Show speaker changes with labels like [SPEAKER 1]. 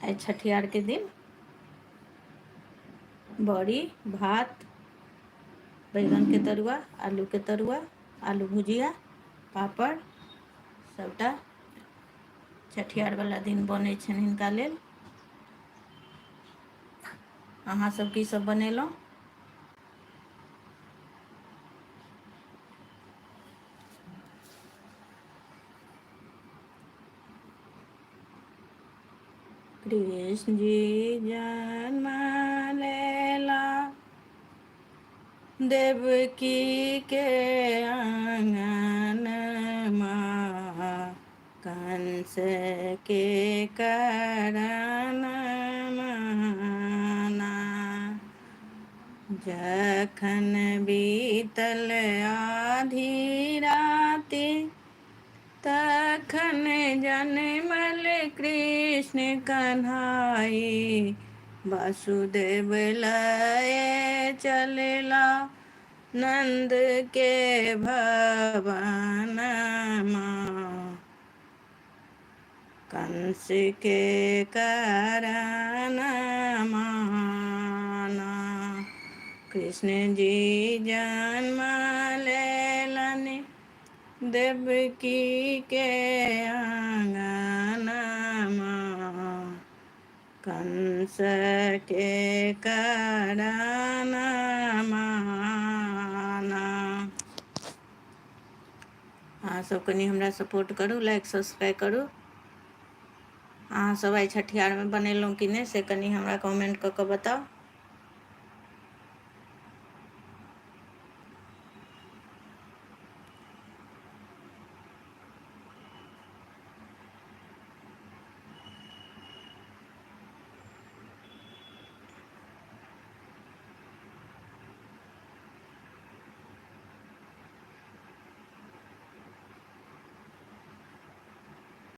[SPEAKER 1] आइ छठियार के दिन बड़ी भात बैगन के तरुआ, आलू के तरुआ, आलू भुजिया, पापड़ सबटा छठियार वाला दिन बनै छनि हिनका लेल। अहाँ सब की सब बनेलहुँ? कृष्ण जी जन्म लेला देवकी के आंगन माँ, कंस के करण माना। जखन बीतल आधी राति, तखन जन्मल कृष्ण कन्हाई। वासुदेव लय चलला नंद के भवन माँ, कंस के करण माना। कृष्ण जी जन्म लेलनि देवकी के आंगन माँ, कंस के करण माना। अहाँ सब कनी हमरा सपोर्ट करू, लाइक सब्सक्राइब करू। अहाँ सब आइ छठियार में बनेलहुँ कि नहीं से कनी हमरा कमेंट कऽ के बताउ।